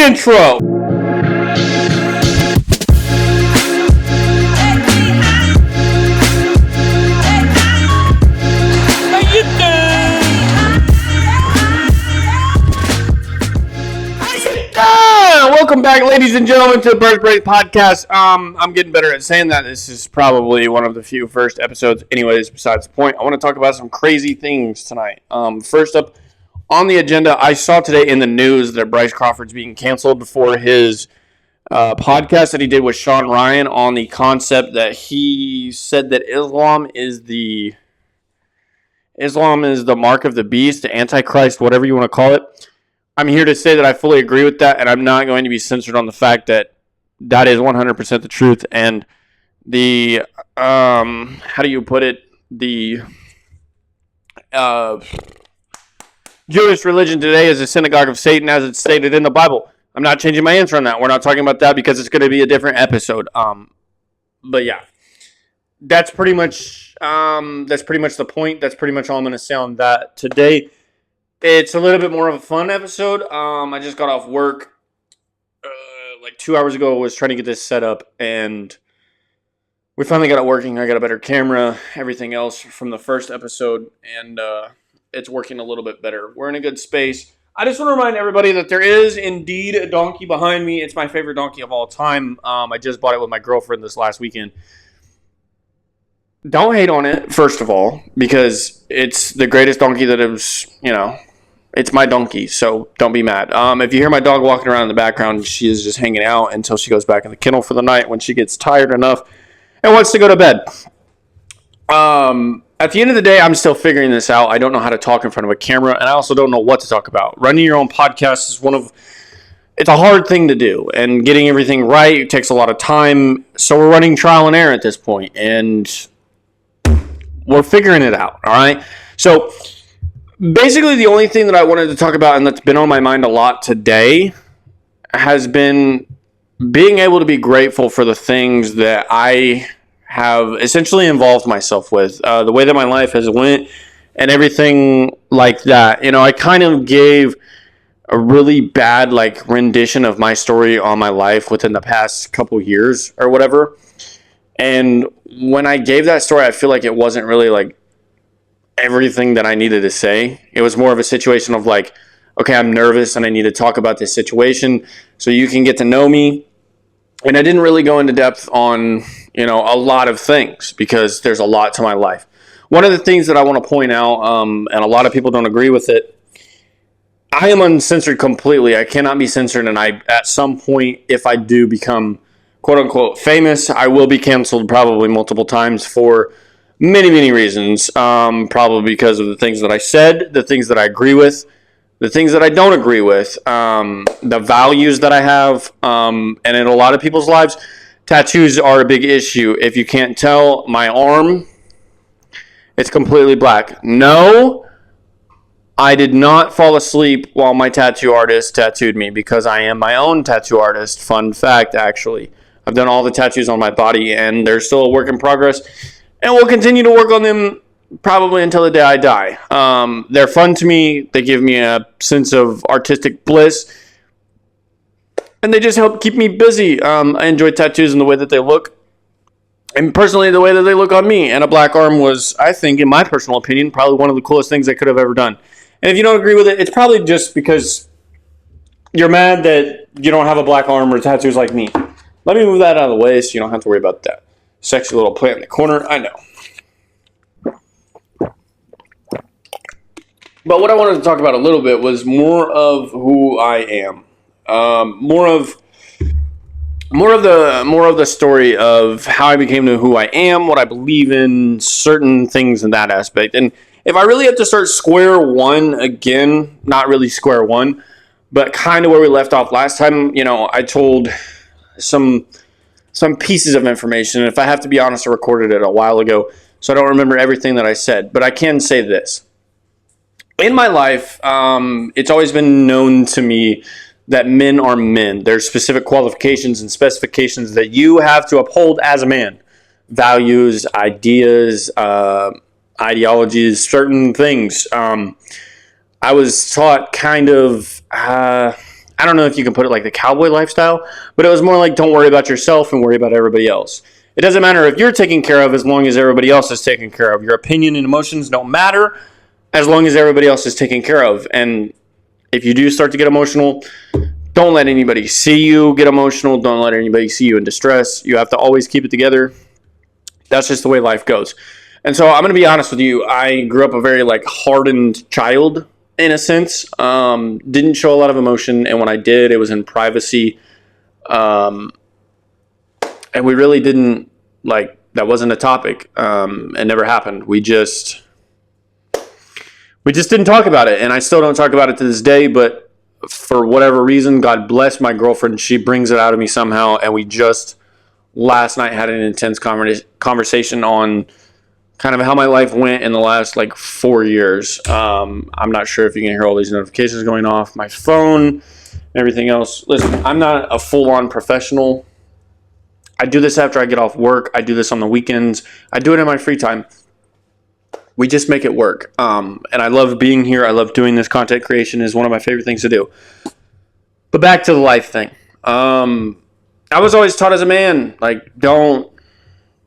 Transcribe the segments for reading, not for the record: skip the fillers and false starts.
intro. Welcome back, ladies and gentlemen, to the Birds Break Podcast. I'm getting better at saying that. This is probably one of the few first episodes. Anyways, besides the point, I want to talk about some crazy things tonight. First up on the agenda, I saw today in the news that Bryce Crawford's being canceled for his podcast that he did with Sean Ryan on the concept that he said that Islam is the mark of the beast, the Antichrist, whatever you want to call it. I'm here to say that I fully agree with that, and I'm not going to be censored on the fact that that is 100% the truth. And the, how do you put it, the Jewish religion today is a synagogue of Satan, as it's stated in the Bible. I'm not changing my answer on that. We're not talking about that because it's going to be a different episode. But yeah, that's pretty much the point. That's pretty much all I'm going to say on that today. It's a little bit more of a fun episode. I just got off work like 2 hours ago. I was trying to get this set up, and we finally got it working. I got a better camera, everything else from the first episode, and it's working a little bit better. We're in a good space. I just want to remind everybody that there is indeed a donkey behind me. It's my favorite donkey of all time. I just bought it with my girlfriend this last weekend. Don't hate on it, first of all, because it's the greatest donkey that is, it's my donkey, so don't be mad. If you hear my dog walking around in the background, she is just hanging out until she goes back in the kennel for the night when she gets tired enough and wants to go to bed. At the end of the day, I'm still figuring this out. I don't know how to talk in front of a camera, and I also don't know what to talk about. Running your own podcast is it's a hard thing to do, and getting everything right takes a lot of time, so we're running trial and error at this point, and we're figuring it out, all right? So basically, the only thing that I wanted to talk about and that's been on my mind a lot today has been being able to be grateful for the things that I have essentially involved myself with, the way that my life has went and everything like that. I kind of gave a really bad rendition of my story on my life within the past couple years or whatever. And when I gave that story, I feel like it wasn't really everything that I needed to say. It was more of a situation of okay, I'm nervous and I need to talk about this situation so you can get to know me. And I didn't really go into depth on, a lot of things because there's a lot to my life. One of the things that I want to point out, and a lot of people don't agree with it, I am uncensored completely. I cannot be censored, and at some point, if I do become quote-unquote famous, I will be canceled probably multiple times for many, many reasons. Probably because of the things that I said, the things that I agree with, the things that I don't agree with, the values that I have, and in a lot of people's lives, tattoos are a big issue. If you can't tell, my arm, it's completely black. No, I did not fall asleep while my tattoo artist tattooed me because I am my own tattoo artist. Fun fact, actually. I've done all the tattoos on my body, and they're still a work in progress. And we'll continue to work on them probably until the day I die. They're fun to me. They give me a sense of artistic bliss. And they just help keep me busy. I enjoy tattoos in the way that they look. And personally, the way that they look on me. And a black arm was, I think, in my personal opinion, probably one of the coolest things I could have ever done. And if you don't agree with it, it's probably just because you're mad that you don't have a black arm or tattoos like me. Let me move that out of the way so you don't have to worry about that sexy little plant in the corner. I know. But what I wanted to talk about a little bit was more of who I am. More of the story of how I became to who I am, what I believe in, certain things in that aspect. And if I really have to start square one again, not really square one, but kind of where we left off last time, I told some pieces of information. And if I have to be honest, I recorded it a while ago, so I don't remember everything that I said. But I can say this. In my life, it's always been known to me that men are men. There's specific qualifications and specifications that you have to uphold as a man. Values, ideas, ideologies, certain things. I was taught kind of, I don't know if you can put it like the cowboy lifestyle, but it was more like don't worry about yourself and worry about everybody else. It doesn't matter if you're taken care of as long as everybody else is taken care of. Your opinion and emotions don't matter as long as everybody else is taken care of. And if you do start to get emotional, don't let anybody see you get emotional. Don't let anybody see you in distress. You have to always keep it together. That's just the way life goes. And so I'm going to be honest with you. I grew up a very like hardened child in a sense. Didn't show a lot of emotion. And when I did, it was in privacy. And we really didn't like, that wasn't a topic. It never happened. We just didn't talk about it. And I still don't talk about it to this day, but for whatever reason, God bless my girlfriend. She brings it out of me somehow. And we just last night had an intense conversation on kind of how my life went in the last like 4 years. I'm not sure if you can hear all these notifications going off, my phone, and everything else. Listen, I'm not a full-on professional. I do this after I get off work. I do this on the weekends. I do it in my free time. We just make it work. And I love being here. I love doing this. Content creation is one of my favorite things to do. But back to the life thing. I was always taught as a man, like, don't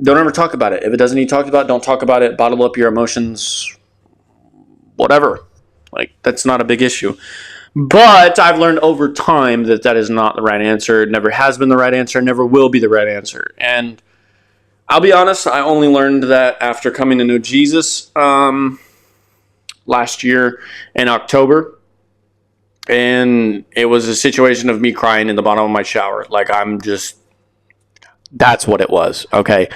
ever talk about it. If it doesn't need talked about, don't talk about it. Bottle up your emotions, whatever. Like, that's not a big issue. But I've learned over time that that is not the right answer. It never has been the right answer. Never will be the right answer. And I'll be honest, I only learned that after coming to know Jesus last year in October. And it was a situation of me crying in the bottom of my shower. Like, that's what it was, okay?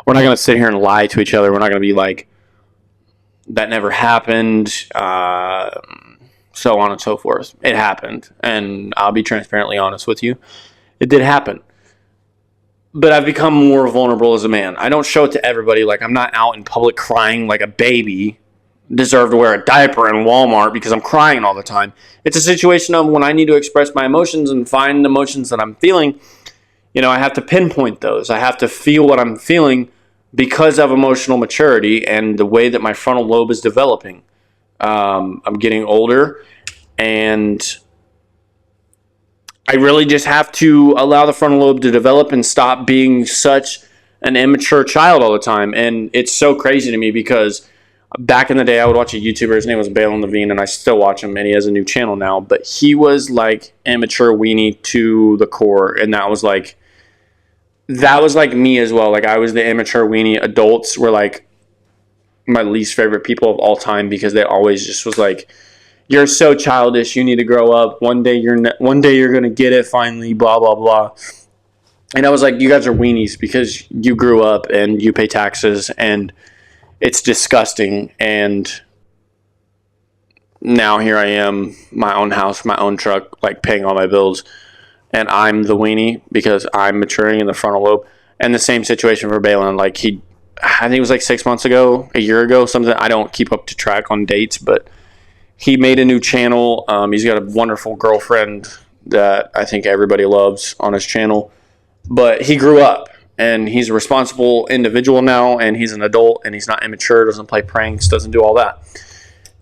We're not going to sit here and lie to each other. We're not going to be like, that never happened, so on and so forth. It happened, and I'll be transparently honest with you. It did happen. But I've become more vulnerable as a man. I don't show it to everybody. Like, I'm not out in public crying like a baby deserve to wear a diaper in Walmart because I'm crying all the time. It's a situation of when I need to express my emotions and find emotions that I'm feeling, I have to pinpoint those. I have to feel what I'm feeling because of emotional maturity and the way that my frontal lobe is developing. I'm getting older, and I really just have to allow the frontal lobe to develop and stop being such an immature child all the time. And it's so crazy to me because back in the day, I would watch a YouTuber. His name was Balin Levine, and I still watch him, and he has a new channel now. But he was like immature weenie to the core, and that was like me as well. Like, I was the immature weenie. Adults were like my least favorite people of all time because they always just was like, "You're so childish. You need to grow up. One day you're gonna get it finally." Blah blah blah. And I was like, "You guys are weenies because you grew up and you pay taxes and." It's disgusting, and now here I am, my own house, my own truck, like paying all my bills, and I'm the weenie because I'm maturing in the frontal lobe. And the same situation for Balin. Like, I think it was like 6 months ago, a year ago, something. I don't keep up to track on dates, but he made a new channel. He's got a wonderful girlfriend that I think everybody loves on his channel, but he grew up. And he's a responsible individual now, and he's an adult, and he's not immature, doesn't play pranks, doesn't do all that.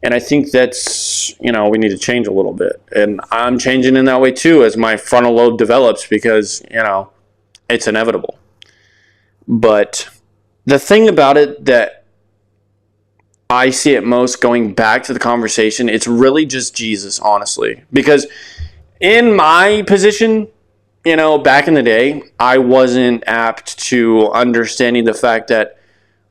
And I think that's, we need to change a little bit. And I'm changing in that way too as my frontal lobe develops because, it's inevitable. But the thing about it that I see it most going back to the conversation, it's really just Jesus, honestly. Because in my position, back in the day, I wasn't apt to understanding the fact that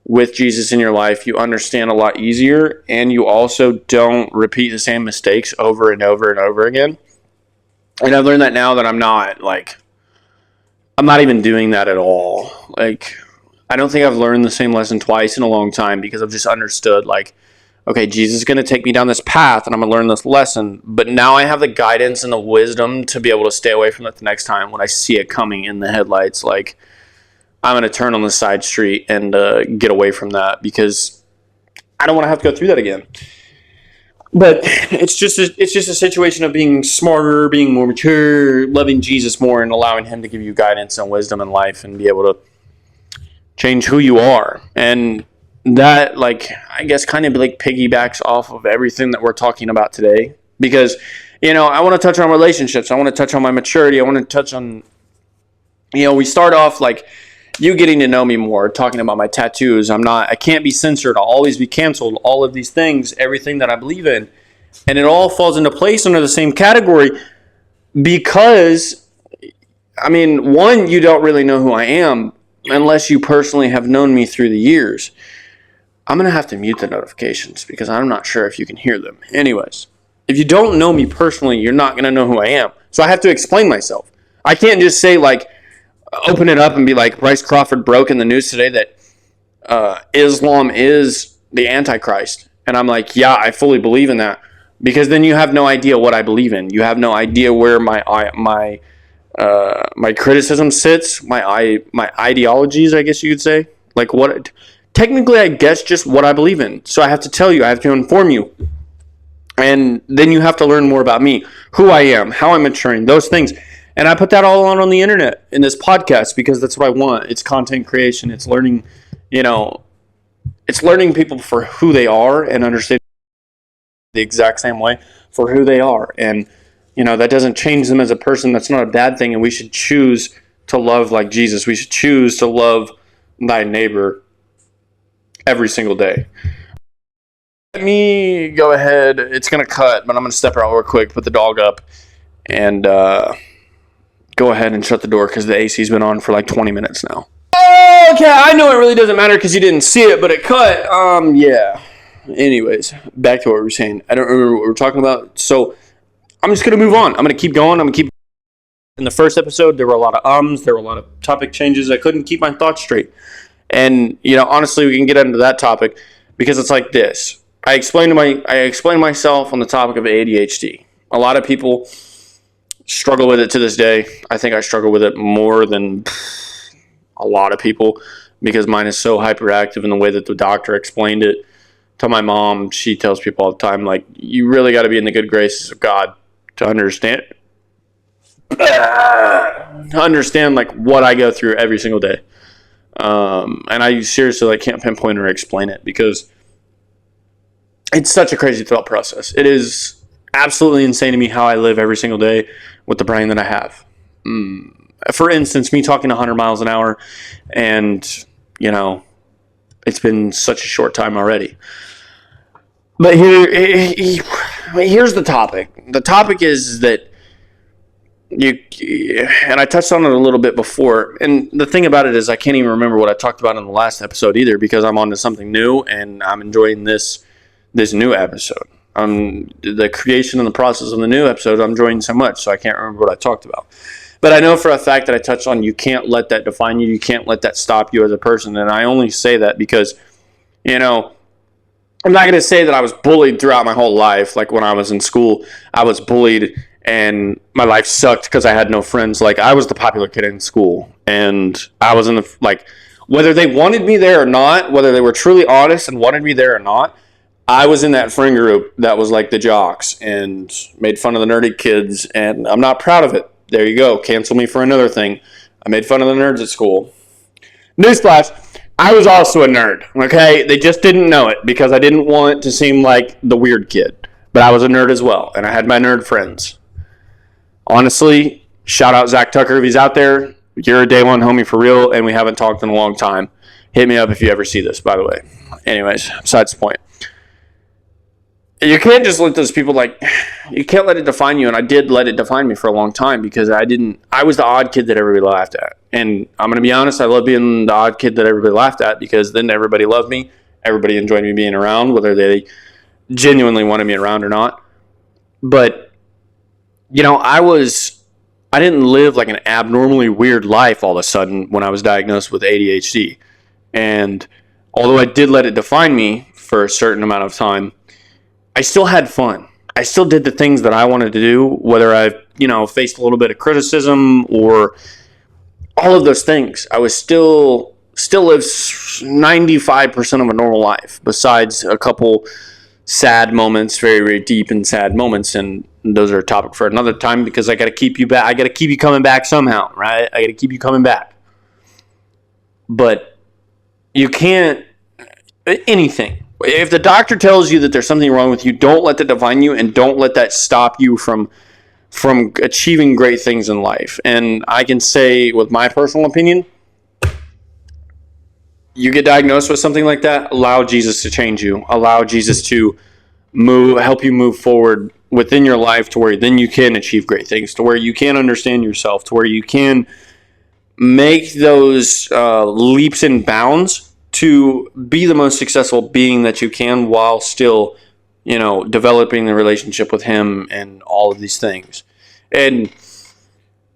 with Jesus in your life, you understand a lot easier, and you also don't repeat the same mistakes over and over and over again. And I've learned that now that I'm not even doing that at all. Like, I don't think I've learned the same lesson twice in a long time because I've just understood, like, okay, Jesus is going to take me down this path and I'm going to learn this lesson. But now I have the guidance and the wisdom to be able to stay away from it the next time when I see it coming in the headlights. Like, I'm going to turn on the side street and get away from that because I don't want to have to go through that again. But it's just a situation of being smarter, being more mature, loving Jesus more, and allowing him to give you guidance and wisdom in life and be able to change who you are. And that, like, I guess kind of like piggybacks off of everything that we're talking about today, because I want to touch on relationships. I want to touch on my maturity. I want to touch on, we start off like you getting to know me more, talking about my tattoos. I can't be censored. I'll always be canceled. All of these things, everything that I believe in. And it all falls into place under the same category because, one, you don't really know who I am unless you personally have known me through the years. I'm going to have to mute the notifications because I'm not sure if you can hear them. Anyways, if you don't know me personally, you're not going to know who I am. So I have to explain myself. I can't just say, open it up and be like, Bryce Crawford broke in the news today that Islam is the Antichrist. And I'm like, yeah, I fully believe in that. Because then you have no idea what I believe in. You have no idea where my criticism sits, my ideologies, I guess you could say. Technically, I guess just what I believe in. So I have to tell you, I have to inform you. And then you have to learn more about me, who I am, how I'm maturing, those things. And I put that all on the internet in this podcast because that's what I want. It's content creation. It's learning, it's learning people for who they are and understanding the exact same way for who they are. And, that doesn't change them as a person. That's not a bad thing. And we should choose to love like Jesus. We should choose to love thy neighbor every single day. Let me go ahead. It's going to cut, but I'm going to step out real quick, put the dog up, and go ahead and shut the door because the AC's been on for 20 minutes now. Okay, I know it really doesn't matter because you didn't see it, but it cut. Yeah. Anyways, back to what we were saying. I don't remember what we were talking about. So I'm just going to move on. I'm going to keep going. In the first episode, there were a lot of there were a lot of topic changes. I couldn't keep my thoughts straight. And, honestly, we can get into that topic because it's like this. I explained myself on the topic of ADHD. A lot of people struggle with it to this day. I think I struggle with it more than a lot of people because mine is so hyperactive in the way that the doctor explained it. To my mom, she tells people all the time, you really got to be in the good graces of God to understand what I go through every single day. And I seriously can't pinpoint or explain it because it's such a crazy thought process. It is absolutely insane to me how I live every single day with the brain that I have. For instance, me talking 100 miles an hour and, it's been such a short time already. But here's the topic. The topic is that and I touched on it a little bit before, and the thing about it is I can't even remember what I talked about in the last episode either because I'm on to something new and I'm enjoying this new episode. The creation and the process of the new episode I'm enjoying so much, so I can't remember what I talked about. But I know for a fact that I touched on you can't let that define you. You can't let that stop you as a person. And I only say that because, I'm not going to say that I was bullied throughout my whole life. Like when I was in school, I was bullied and my life sucked because I had no friends. I was the popular kid in school. And I was in the, whether they wanted me there or not, whether they were truly honest and wanted me there or not, I was in that friend group that was the jocks and made fun of the nerdy kids. And I'm not proud of it. There you go. Cancel me for another thing. I made fun of the nerds at school. Newsflash, I was also a nerd, okay? They just didn't know it because I didn't want to seem like the weird kid. But I was a nerd as well, and I had my nerd friends. Honestly, shout out Zach Tucker if he's out there. You're a day one homie for real, and we haven't talked in a long time. Hit me up if you ever see this, by the way. Anyways, besides the point. You can't just let those people you can't let it define you. And I did let it define me for a long time because I was the odd kid that everybody laughed at. And I'm going to be honest, I love being the odd kid that everybody laughed at because then everybody loved me. Everybody enjoyed me being around, whether they genuinely wanted me around or not. But, I didn't live an abnormally weird life all of a sudden when I was diagnosed with ADHD. And although I did let it define me for a certain amount of time, I still had fun. I still did the things that I wanted to do, whether I, faced a little bit of criticism or all of those things. I was still lived 95% of a normal life, besides a couple sad moments, very, very deep and sad moments. And those are a topic for another time because I got to keep you back. I got to keep you coming back somehow, right? I got to keep you coming back. But you can't, anything. If the doctor tells you that there's something wrong with you, don't let that define you, and don't let that stop you from achieving great things in life. And I can say, with my personal opinion, you get diagnosed with something like that, allow Jesus to change you. Allow Jesus to help you move forward within your life to where then you can achieve great things, to where you can understand yourself, to where you can make those leaps and bounds to be the most successful being that you can, while still, developing the relationship with him and all of these things. And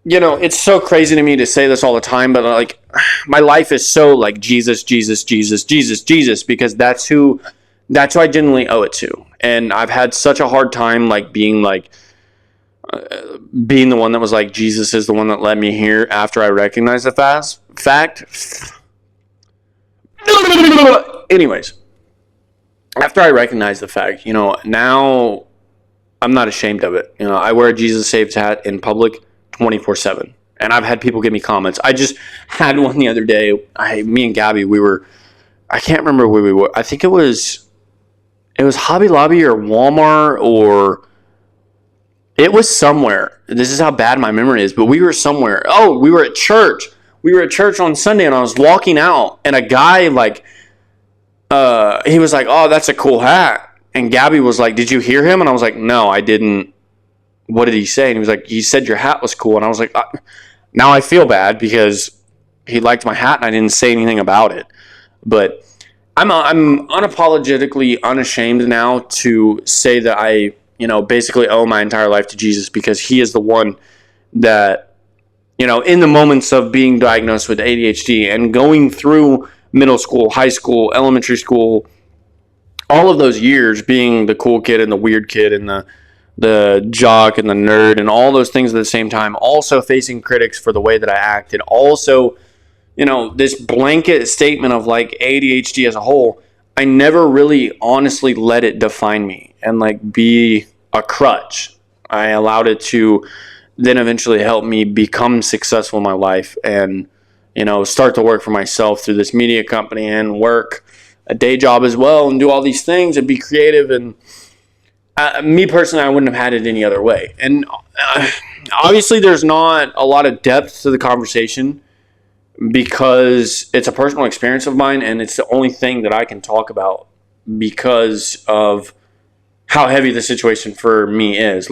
it's so crazy to me to say this all the time, but like, my life is so like Jesus, Jesus, Jesus, Jesus, Jesus, because that's who I genuinely owe it to. And I've had such a hard time being the one that was like, Jesus is the one that led me here, after I recognized the fact. Anyways, after I recognized the fact, now I'm not ashamed of it. I wear a Jesus Saves hat in public 24/7. And I've had people give me comments. I just had one the other day. Me and Gabby, I can't remember where we were. I think it was Hobby Lobby or Walmart, or it was somewhere. This is how bad my memory is, but we were somewhere. Oh, we were at church. We were at church on Sunday, and I was walking out, and a guy he was like, "Oh, that's a cool hat." And Gabby was like, "Did you hear him?" And I was like, "No, I didn't." What did he say? And he was like, "He said your hat was cool." And I was like, now I feel bad because he liked my hat and I didn't say anything about it. But I'm unapologetically unashamed now to say that I, basically owe my entire life to Jesus, because he is the one that, in the moments of being diagnosed with ADHD and going through middle school, high school, elementary school, all of those years being the cool kid and the weird kid and the jock and the nerd and all those things at the same time, also facing critics for the way that I acted, also, this blanket statement of ADHD as a whole, I never really honestly let it define me and be a crutch. I allowed it to then eventually help me become successful in my life and, start to work for myself through this media company and work a day job as well and do all these things and be creative. And me personally, I wouldn't have had it any other way. And obviously there's not a lot of depth to the conversation because it's a personal experience of mine, and it's the only thing that I can talk about because of how heavy the situation for me is.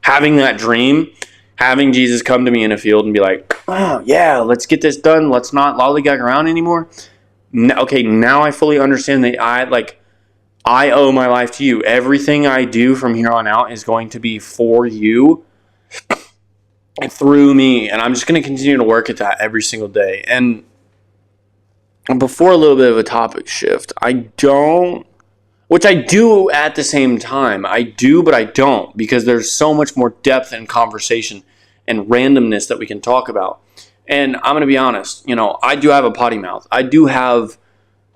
Having that dream, having Jesus come to me in a field and be like, "Oh yeah, let's get this done. Let's not lollygag around anymore." Okay, now I fully understand that I owe my life to you. Everything I do from here on out is going to be for you and through me. And I'm just going to continue to work at that every single day. And before a little bit of a topic shift, which I do at the same time. I do, but I don't, because there's so much more depth and conversation and randomness that we can talk about. And I'm going to be honest, I do have a potty mouth. I do have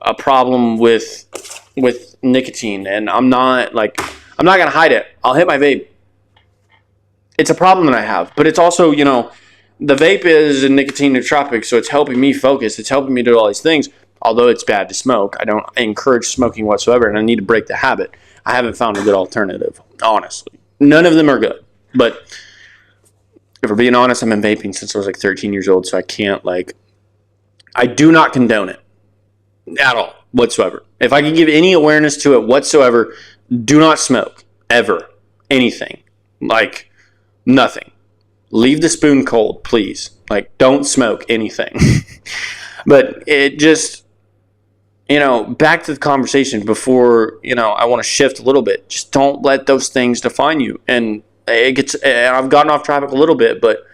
a problem with nicotine, and I'm not going to hide it. I'll hit my vape. It's a problem that I have, but it's also, the vape is a nicotine nootropic, so it's helping me focus. It's helping me do all these things, although it's bad to smoke. I don't encourage smoking whatsoever, and I need to break the habit. I haven't found a good alternative, honestly. None of them are good, but if we're being honest, I've been vaping since I was 13 years old, so I can't, I do not condone it at all, whatsoever. If I can give any awareness to it whatsoever, do not smoke, ever, anything, nothing. Leave the spoon cold, please. Don't smoke anything. But it just, back to the conversation before, I want to shift a little bit. Just don't let those things define you. And I've gotten off topic a little bit, but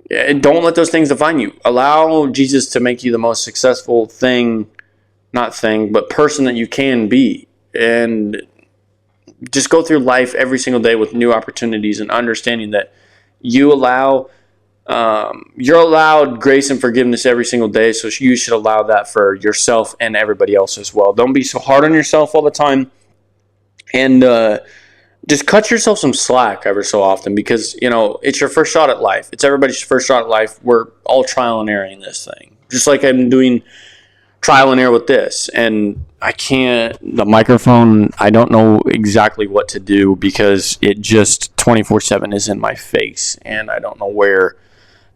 don't let those things define you. Allow Jesus to make you the most successful person that you can be. And just go through life every single day with new opportunities and understanding that you're allowed grace and forgiveness every single day. So you should allow that for yourself and everybody else as well. Don't be so hard on yourself all the time. And just cut yourself some slack ever so often, because, it's your first shot at life. It's everybody's first shot at life. We're all trial and error in this thing. Just like I'm doing trial and error with this. And the microphone, I don't know exactly what to do because it just 24/7 is in my face and I don't know where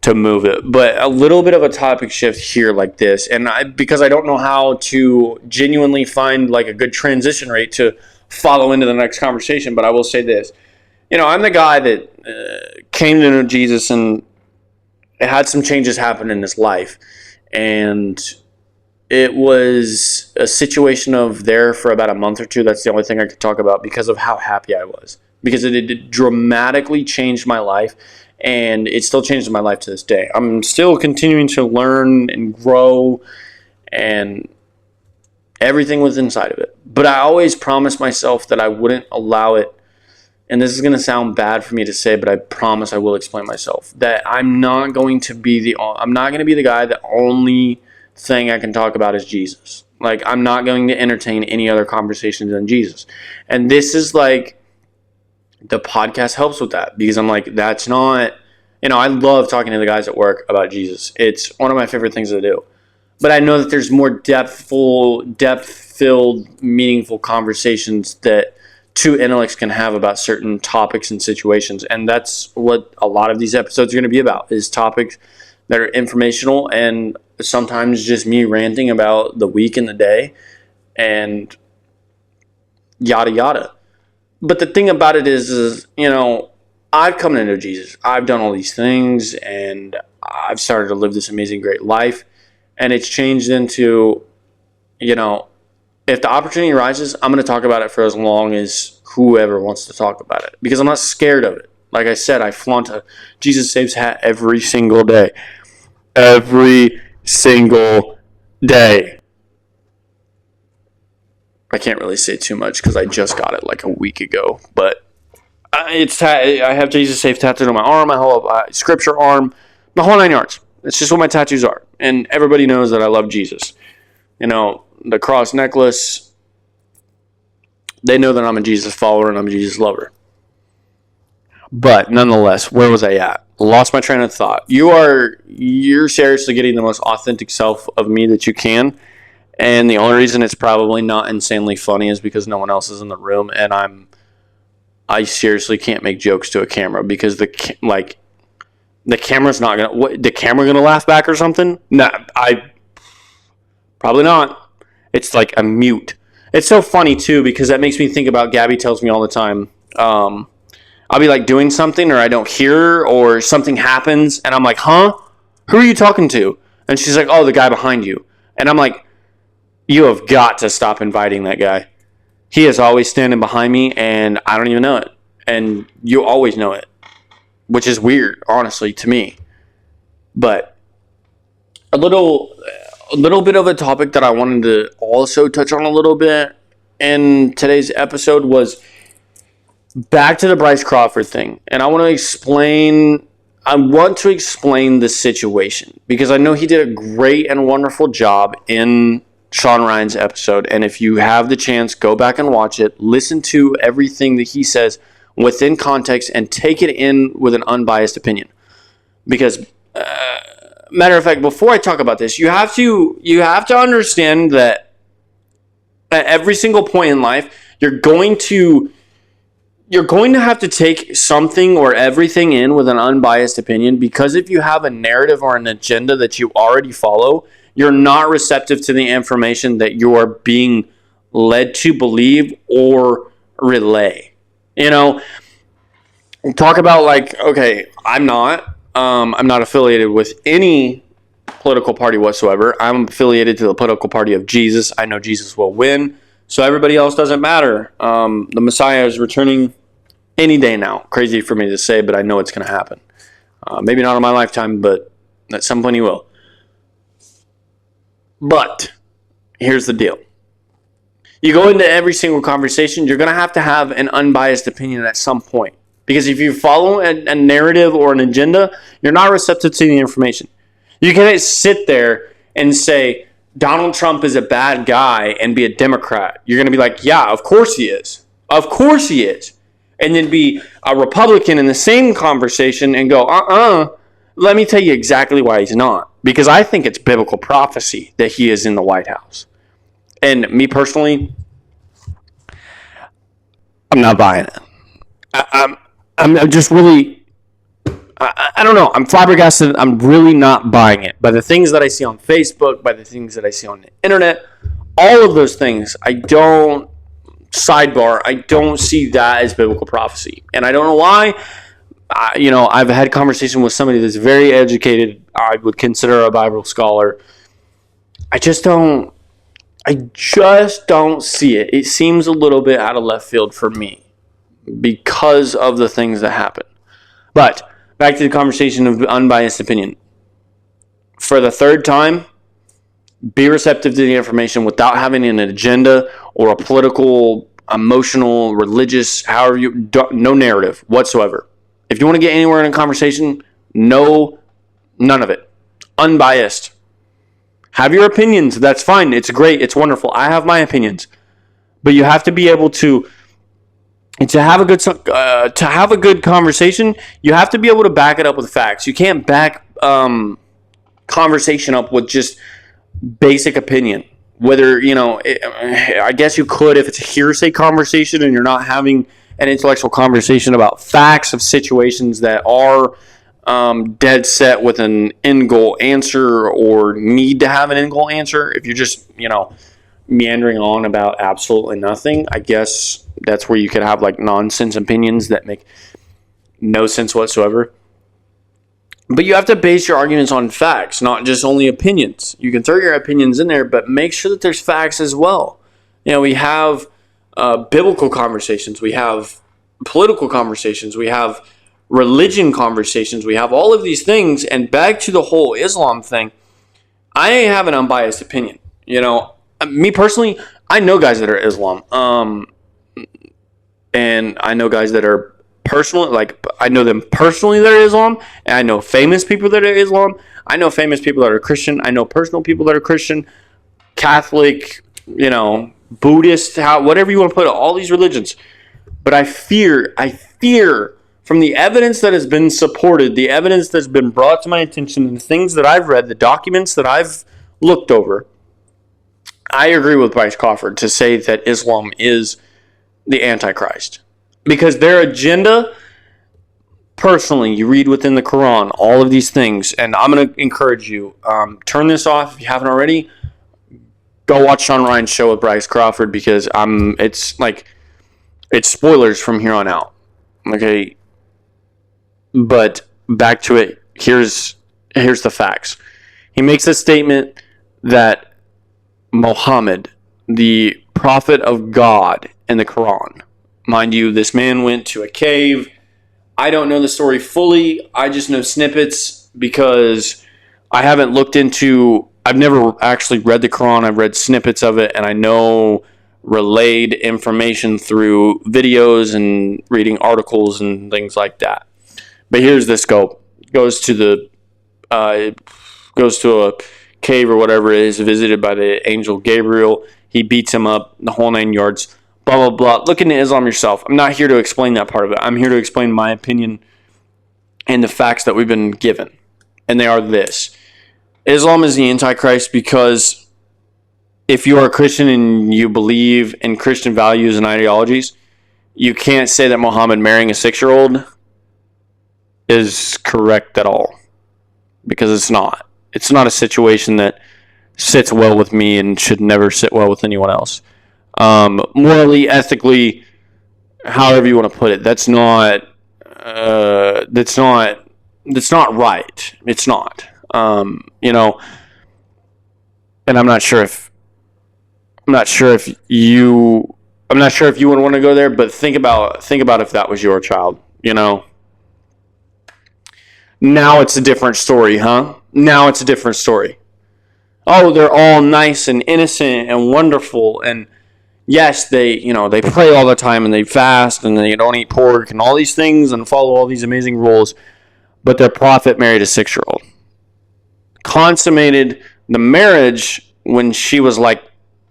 to move it. But a little bit of a topic shift here like this, and because I don't know how to genuinely find like a good transition rate to follow into the next conversation, but I will say this. I'm the guy that came to know Jesus and had some changes happen in his life. And it was a situation of there for about a month or two. That's the only thing I could talk about because of how happy I was. Because it dramatically changed my life, and it still changes my life to this day. I'm still continuing to learn and grow, and everything was inside of it. But I always promised myself that I wouldn't allow it, and this is going to sound bad for me to say, but I promise I will explain myself, that I'm not going to be the guy that only thing I can talk about is Jesus. Like, I'm not going to entertain any other conversations than Jesus. And this is like, the podcast helps with that, because I'm like, that's not, I love talking to the guys at work about Jesus. It's one of my favorite things to do. But I know that there's more depth-filled, meaningful conversations that two intellects can have about certain topics and situations. And that's what a lot of these episodes are going to be about, is topics that are informational and sometimes just me ranting about the week and the day and yada yada. But the thing about it is I've come to know Jesus. I've done all these things and I've started to live this amazing, great life. And it's changed into, if the opportunity arises, I'm going to talk about it for as long as whoever wants to talk about it, because I'm not scared of it. Like I said, I flaunt a Jesus Saves hat every single day. Every single day. I can't really say too much because I just got it like a week ago, but I have Jesus Saves tattooed on my arm, my whole scripture arm, the whole 9 yards. It's just what my tattoos are, and everybody knows that I love Jesus. The cross necklace, they know that I'm a Jesus follower and I'm a Jesus lover. But nonetheless, where was I at? Lost my train of thought. You're seriously getting the most authentic self of me that you can. And the only reason it's probably not insanely funny is because no one else is in the room, and I seriously can't make jokes to a camera because the camera's not gonna. The camera gonna laugh back or something? No, probably not. It's like a mute. It's so funny too because that makes me think about. Gabby tells me all the time. I'll be like doing something or I don't hear or something happens and I'm like, huh? Who are you talking to? And she's like, oh, the guy behind you. And I'm like, you have got to stop inviting that guy. He is always standing behind me and I don't even know it. And you always know it, which is weird, honestly, to me. But a little bit of a topic that I wanted to also touch on a little bit in today's episode was back to the Bryce Crawford thing. And I want to explain the situation because I know he did a great and wonderful job in Sean Ryan's episode. And if you have the chance, go back and watch it. Listen to everything that he says within context and take it in with an unbiased opinion. Because, matter of fact, before I talk about this, you have to understand that at every single point in life, you're going to have to take something or everything in with an unbiased opinion, because if you have a narrative or an agenda that you already follow, you're not receptive to the information that you are being led to believe or relay. Talk about like, okay, I'm not affiliated with any political party whatsoever. I'm affiliated to the political party of Jesus. I know Jesus will win. So everybody else doesn't matter. The Messiah is returning any day now. Crazy for me to say, but I know it's going to happen. Maybe not in my lifetime, but at some point he will. But here's the deal. You go into every single conversation, you're going to have an unbiased opinion at some point. Because if you follow a narrative or an agenda, you're not receptive to the information. You can't sit there and say, Donald Trump is a bad guy and be a Democrat. You're going to be like, yeah, of course he is. Of course he is. And then be a Republican in the same conversation and go, let me tell you exactly why he's not. Because I think it's biblical prophecy that he is in the White House. And me personally, I'm not buying it. I'm just really, I don't know. I'm flabbergasted. I'm really not buying it. By the things that I see on Facebook, by the things that I see on the internet, all of those things, I don't see that as biblical prophecy. And I don't know why. I've had conversation with somebody that's very educated. I would consider a Bible scholar. I just don't see it. It seems a little bit out of left field for me because of the things that happen. But back to the conversation of unbiased opinion. For the third time, be receptive to the information without having an agenda or a political, emotional, religious, no narrative whatsoever. If you want to get anywhere in a conversation, none of it. Unbiased. Have your opinions. That's fine. It's great. It's wonderful. I have my opinions. But you have to be able to have a good conversation. You have to be able to back it up with facts. You can't back conversation up with just basic opinion. Whether, I guess you could if it's a hearsay conversation and you're not having an intellectual conversation about facts of situations that are dead set with an end goal answer or need to have an end goal answer. If you're just, meandering on about absolutely nothing, I guess that's where you could have like nonsense opinions that make no sense whatsoever. But you have to base your arguments on facts, not just only opinions. You can throw your opinions in there, but make sure that there's facts as well. We have biblical conversations. We have political conversations. We have religion conversations. We have all of these things. And back to the whole Islam thing, I have an unbiased opinion. Me personally, I know guys that are Islam. And I know guys that are I know them personally that are Islam, and I know famous people that are Islam. I know famous people that are Christian. I know personal people that are Christian, Catholic, Buddhist, whatever you want to put it, all these religions. But I fear from the evidence that has been supported, the evidence that's been brought to my attention, and the things that I've read, the documents that I've looked over, I agree with Bryce Crawford to say that Islam is the Antichrist. Because their agenda, personally, you read within the Quran, all of these things, and I'm going to encourage you, turn this off if you haven't already. Go watch Sean Ryan's show with Bryce Crawford because it's spoilers from here on out. Okay. But back to it. Here's the facts. He makes a statement that Muhammad, the prophet of God in the Quran, mind you, this man went to a cave. I don't know the story fully. I just know snippets because I've never actually read the Quran. I've read snippets of it, and I know relayed information through videos and reading articles and things like that. But here's the scope. Goes to a cave or whatever it is, visited by the angel Gabriel. He beats him up, the whole 9 yards. Blah, blah, blah. Look into Islam yourself. I'm not here to explain that part of it. I'm here to explain my opinion and the facts that we've been given. And they are this. Islam is the Antichrist because if you are a Christian and you believe in Christian values and ideologies, you can't say that Muhammad marrying a 6-year-old is correct at all. Because it's not. It's not a situation that sits well with me and should never sit well with anyone else. Morally, ethically, however you want to put it, that's not right. It's not. And I'm not sure if you would want to go there, but think about if that was your child, Now it's a different story, huh? Now it's a different story. Oh, they're all nice and innocent and wonderful, and yes, they pray all the time and they fast and they don't eat pork and all these things and follow all these amazing rules, but their prophet married a 6-year-old. Consummated the marriage when she was like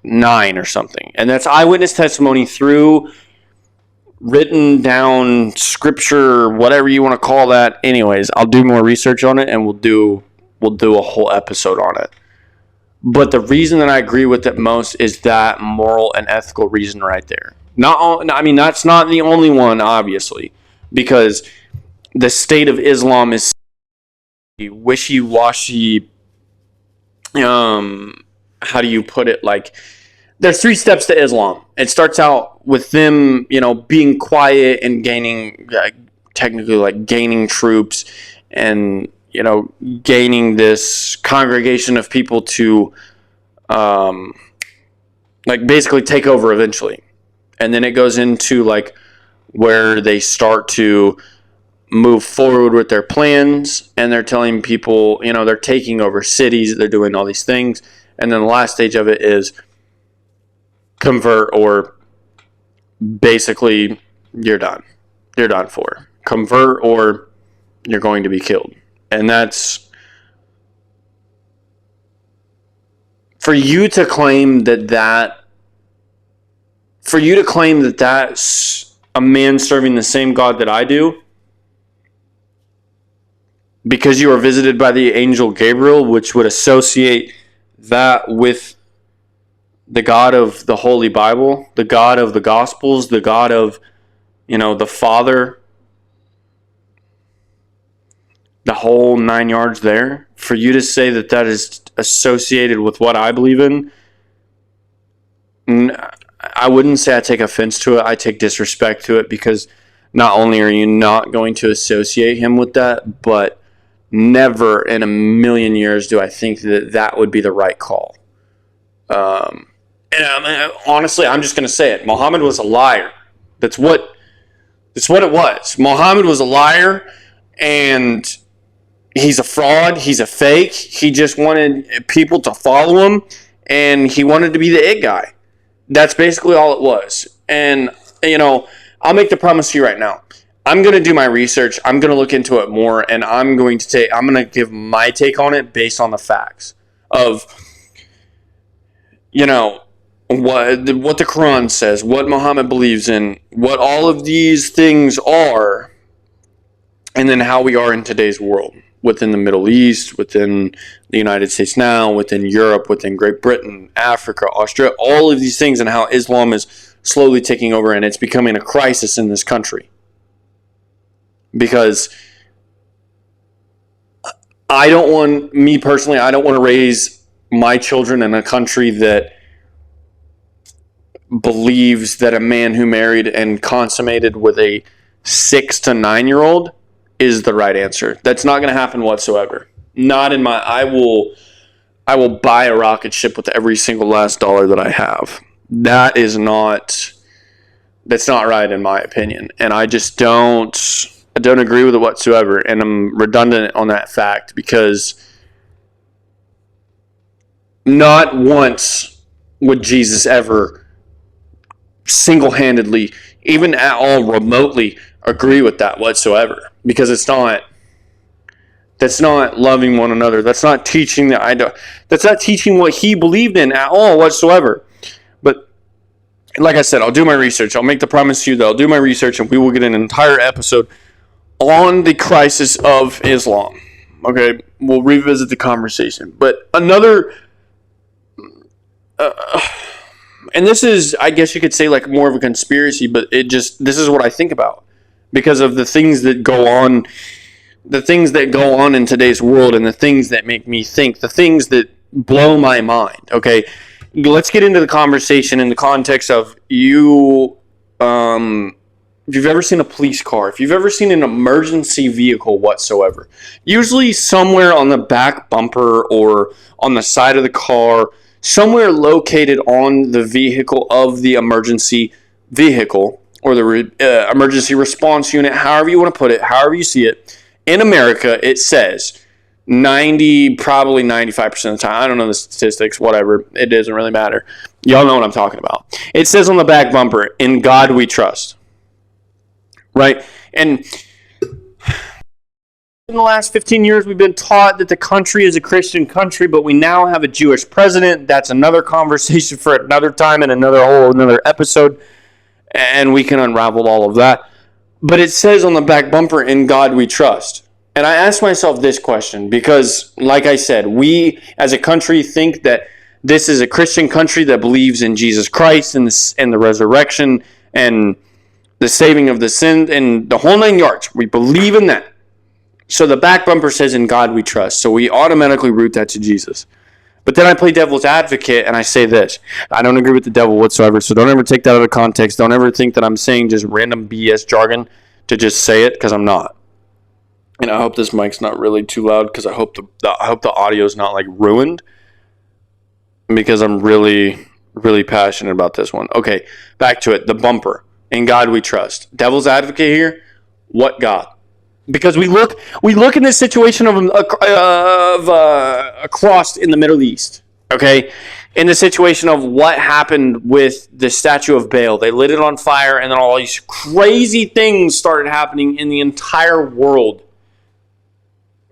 9 or something. And that's eyewitness testimony through written down scripture, whatever you want to call that. Anyways, I'll do more research on it and we'll do a whole episode on it. But the reason that I agree with it most is that moral and ethical reason right there. That's not the only one, obviously, because the state of Islam is wishy-washy. How do you put it? Like, there's 3 steps to Islam. It starts out with them, being quiet and gaining, technically, gaining troops and, gaining this congregation of people to, basically take over eventually. And then it goes into, where they start to move forward with their plans, and they're telling people, they're taking over cities, they're doing all these things. And then the last stage of it is convert, or basically you're done. You're done for. Convert, or you're going to be killed. And that's for you to claim that's a man serving the same God that I do, because you are visited by the angel Gabriel, which would associate that with the God of the Holy Bible, the God of the Gospels, the God of, the Father, the whole 9 yards there. For you to say that is associated with what I believe in, I wouldn't say I take offense to it. I take disrespect to it, because not only are you not going to associate him with that, but never in a million years do I think that would be the right call. Honestly, I'm just going to say it. Muhammad was a liar. That's what it was. Muhammad was a liar, and he's a fraud. He's a fake. He just wanted people to follow him, and he wanted to be the it guy. That's basically all it was. And, I'll make the promise to you right now. I'm going to do my research. I'm going to look into it more, and I'm going to give my take on it based on the facts of, what the Quran says, what Muhammad believes in, what all of these things are, and then how we are in today's world, within the Middle East, within the United States now, within Europe, within Great Britain, Africa, Australia, all of these things, and how Islam is slowly taking over, and it's becoming a crisis in this country. Because I don't want to raise my children in a country that believes that a man who married and consummated with a 6 to 9 year old is the right answer. That's not going to happen whatsoever. Not in my. I will buy a rocket ship with every single last dollar that I have. That's not right in my opinion, and I just don't agree with it whatsoever. And I'm redundant on that fact, because not once would Jesus ever single-handedly, even at all remotely, agree with that whatsoever, because that's not loving one another. That's not teaching that's not teaching what he believed in at all whatsoever. But like I said, I'll do my research. I'll make the promise to you that I'll do my research, and we will get an entire episode on the crisis of Islam. Okay, we'll revisit the conversation. But another and this is, I guess you could say, more of a conspiracy, but this is what I think about, because of the things that go on in today's world, and the things that make me think, the things that blow my mind. Okay, let's get into the conversation in the context of you. If you've ever seen a police car, if you've ever seen an emergency vehicle whatsoever, usually somewhere on the back bumper or on the side of the car, somewhere located on the vehicle of the emergency vehicle, or the emergency response unit, however you want to put it, however you see it. In America, it says probably 95% of the time, I don't know the statistics, whatever, it doesn't really matter. Y'all know what I'm talking about. It says on the back bumper, "In God we trust." Right? And in the last 15 years, we've been taught that the country is a Christian country, but we now have a Jewish president. That's another conversation for another time and another episode, and we can unravel all of that. But it says on the back bumper, "In God we trust." And I asked myself this question because, like I said, we as a country think that this is a Christian country that believes in Jesus Christ and the resurrection and the saving of the sin and the whole 9 yards. We believe in that. So the back bumper says, in God we trust. So we automatically root that to Jesus. But then I play devil's advocate and I say this. I don't agree with the devil whatsoever, so don't ever take that out of context. Don't ever think that I'm saying just random BS jargon to just say it, because I'm not. And I hope this mic's not really too loud, because I hope the audio's not like ruined, because I'm really, really passionate about this one. Okay, back to it. The bumper. In God we trust. Devil's advocate here. What God? Because we look in this situation of a cross in the Middle East, okay? In the situation of what happened with the statue of Baal. They lit it on fire, and then all these crazy things started happening in the entire world.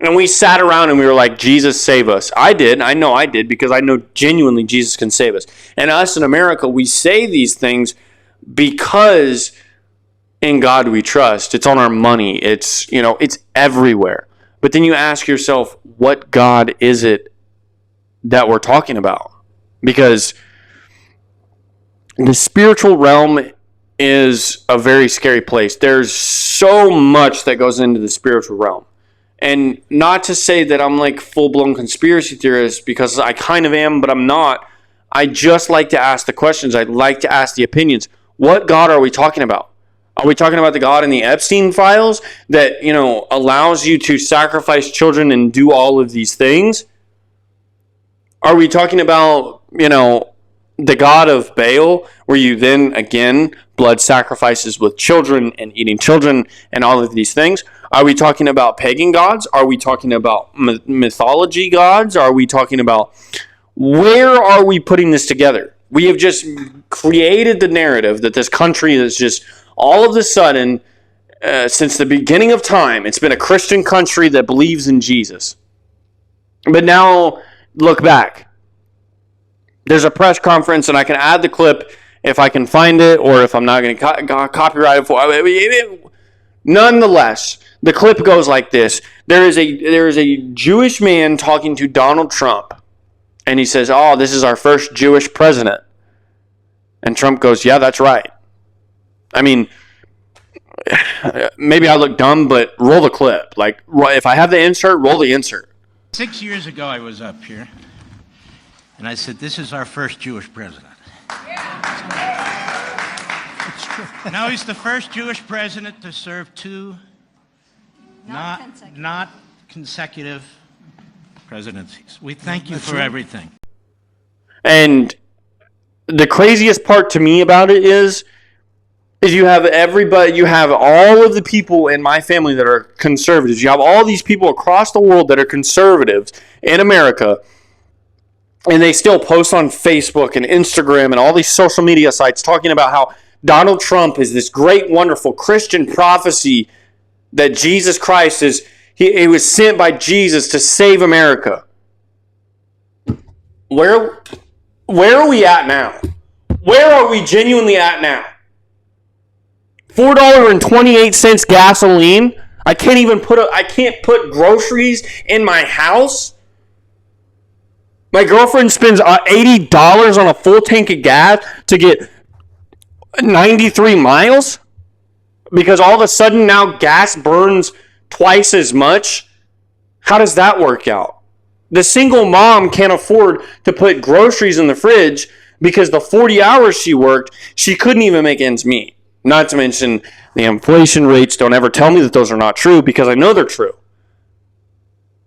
And we sat around and we were like, Jesus, save us. I did. I know I did, because I know genuinely Jesus can save us. And us in America, we say these things because in God we trust. It's on our money. It's everywhere. But then you ask yourself, what God is it that we're talking about? Because the spiritual realm is a very scary place. There's so much that goes into the spiritual realm. And not to say that I'm like full-blown conspiracy theorist, because I kind of am, but I'm not. I just like to ask the questions. I like to ask the opinions. What God are we talking about? Are we talking about the God in the Epstein files that, allows you to sacrifice children and do all of these things? Are we talking about, the God of Baal, where you then, again, blood sacrifices with children and eating children and all of these things? Are we talking about pagan gods? Are we talking about mythology gods? Are we talking about, where are we putting this together? We have just created the narrative that this country is just all of a sudden, since the beginning of time, it's been a Christian country that believes in Jesus. But now, look back. There's a press conference, and I can add the clip if I can find it, or if I'm not going to copyright it for it. Nonetheless, the clip goes like this. There is a Jewish man talking to Donald Trump, and he says, "Oh, this is our first Jewish president." And Trump goes, "Yeah, that's right." I mean, maybe I look dumb, but roll the clip. Like, if I have the insert, roll the insert. 6 years ago, I was up here, and I said, "This is our first Jewish president." It's true. Now he's the first Jewish president to serve two not consecutive presidencies. We thank you for everything. And the craziest part to me about it is you have everybody, you have all of the people in my family that are conservatives. You have all these people across the world that are conservatives in America, and they still post on Facebook and Instagram and all these social media sites talking about how Donald Trump is this great, wonderful Christian prophecy that Jesus Christ he was sent by Jesus to save America. Where are we at now? Where are we genuinely at now? $4.28 gasoline. I can't put groceries in my house. My girlfriend spends $80 on a full tank of gas to get 93 miles because all of a sudden now gas burns twice as much. How does that work out? The single mom can't afford to put groceries in the fridge because the 40 hours she worked, she couldn't even make ends meet. Not to mention the inflation rates. Don't ever tell me that those are not true, because I know they're true.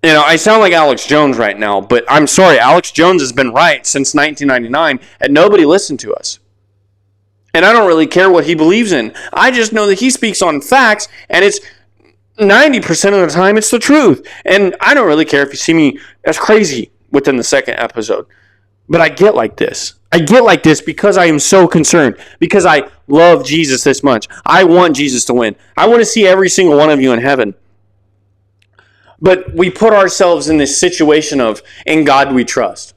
I sound like Alex Jones right now, but I'm sorry. Alex Jones has been right since 1999, and nobody listened to us. And I don't really care what he believes in. I just know that he speaks on facts, and it's 90% of the time it's the truth. And I don't really care if you see me as crazy within the second episode. But I get like this. I get like this because I am so concerned. Because I love Jesus this much. I want Jesus to win. I want to see every single one of you in heaven. But we put ourselves in this situation of, in God we trust.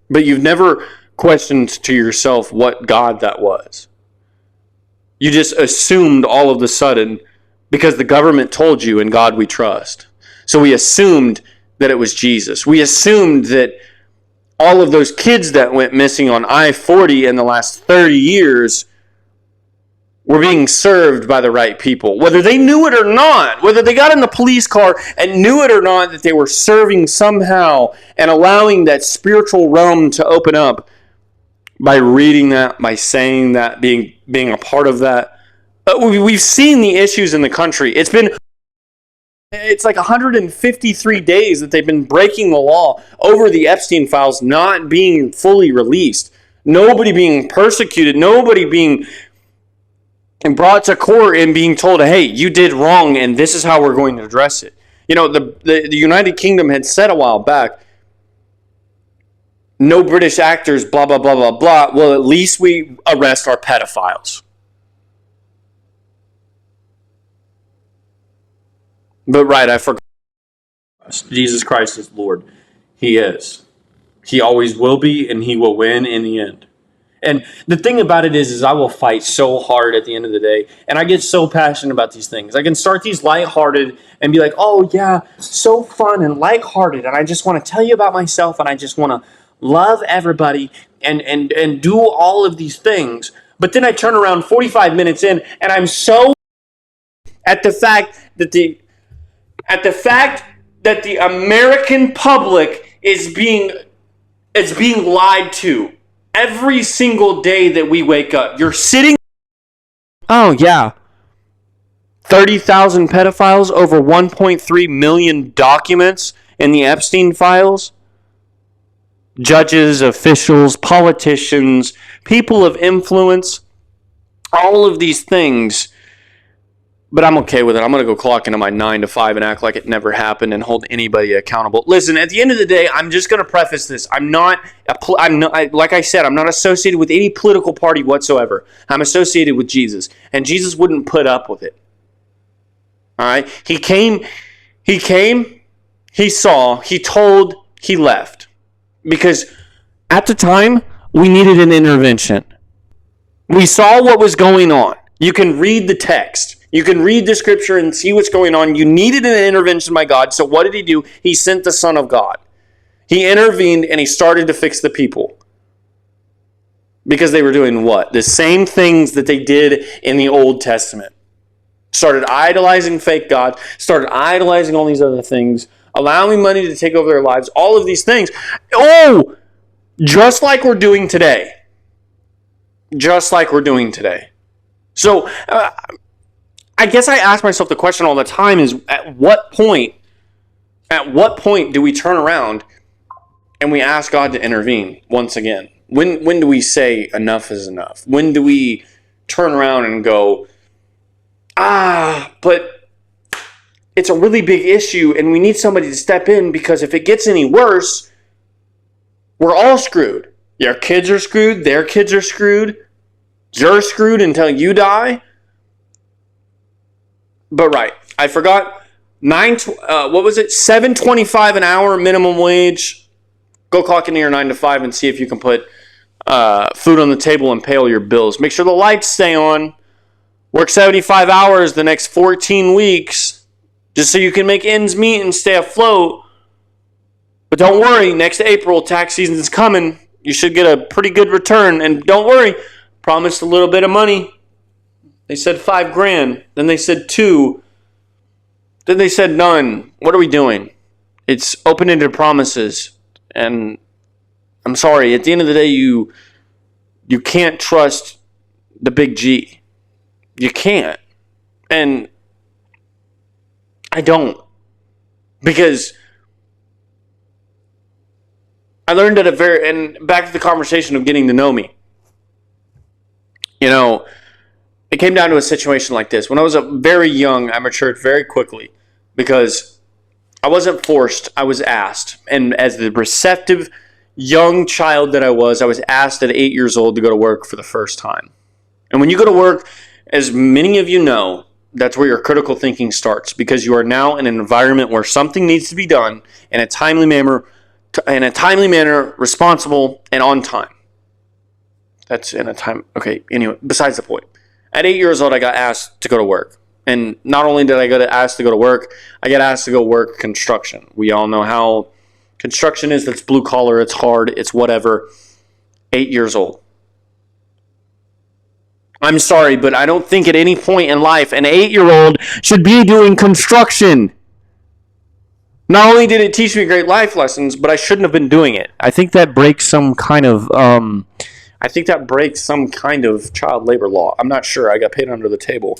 But you've never questioned to yourself what God that was. You just assumed all of a sudden, because the government told you, in God we trust. So we assumed that it was Jesus. We assumed that all of those kids that went missing on I-40 in the last 30 years were being served by the right people. Whether they knew it or not, whether they got in the police car and knew it or not, that they were serving somehow and allowing that spiritual realm to open up by reading that, by saying that, being a part of that. But we've seen the issues in the country. It's like 153 days that they've been breaking the law over the Epstein files not being fully released. Nobody being persecuted, nobody being brought to court and being told, hey, you did wrong and this is how we're going to address it. You know, the United Kingdom had said a while back, no British actors, blah, blah, blah, blah, blah. Well, at least we arrest our pedophiles. But right, I forgot. Jesus Christ is Lord. He is. He always will be, and he will win in the end. And the thing about it is I will fight so hard at the end of the day, and I get so passionate about these things. I can start these lighthearted and be like, oh yeah, so fun and lighthearted, and I just want to tell you about myself, and I just want to love everybody and do all of these things. But then I turn around 45 minutes in, and I'm so at the fact that the American public is being lied to every single day that we wake up. You're sitting. Oh yeah, 30,000 pedophiles, over 1.3 million documents in the Epstein files. Judges, officials, politicians, people of influence, all of these things. But I'm okay with it. I'm going to go clock into my 9 to 5 and act like it never happened and hold anybody accountable. Listen, at the end of the day, I'm just going to preface this. I'm not, like I said, I'm not associated with any political party whatsoever. I'm associated with Jesus. And Jesus wouldn't put up with it. All right? He came, he saw, he told, he left. Because at the time, we needed an intervention. We saw what was going on. You can read the text. You can read the scripture and see what's going on. You needed an intervention by God. So what did he do? He sent the Son of God. He intervened and he started to fix the people. Because they were doing what? The same things that they did in the Old Testament. Started idolizing fake God. Started idolizing all these other things. Allowing money to take over their lives. All of these things. Oh! Just like we're doing today. Just like we're doing today. So, I guess I ask myself the question all the time is, at what point do we turn around and we ask God to intervene once again? When do we say enough is enough? When do we turn around and go, but it's a really big issue and we need somebody to step in, because if it gets any worse, we're all screwed. Your kids are screwed, their kids are screwed, you're screwed until you die. But right, I forgot. $7.25 an hour minimum wage. Go clock into your 9 to 5 and see if you can put food on the table and pay all your bills. Make sure the lights stay on. Work 75 hours the next 14 weeks, just so you can make ends meet and stay afloat. But don't worry, next April tax season is coming. You should get a pretty good return. And don't worry, promised a little bit of money. They said $5,000. Then they said $2,000. Then they said none. What are we doing? It's open-ended promises. And I'm sorry, at the end of the day, you can't trust the big G. You can't. And I don't. Because I learned at and back to the conversation of getting to know me. You know, it came down to a situation like this. When I was very young, I matured very quickly because I wasn't forced, I was asked. And as the receptive young child that I was asked at 8 years old to go to work for the first time. And when you go to work, as many of you know, that's where your critical thinking starts, because you are now in an environment where something needs to be done in a timely manner, responsible, and on time. That's in a time. Okay, anyway, besides the point. At 8 years old, I got asked to go to work. And not only did I get asked to go to work, I got asked to go work construction. We all know how construction is. It's blue collar, it's hard, it's whatever. 8 years old. I'm sorry, but I don't think at any point in life an 8-year-old should be doing construction. Not only did it teach me great life lessons, but I shouldn't have been doing it. I think that breaks some kind of child labor law. I'm not sure. I got paid under the table.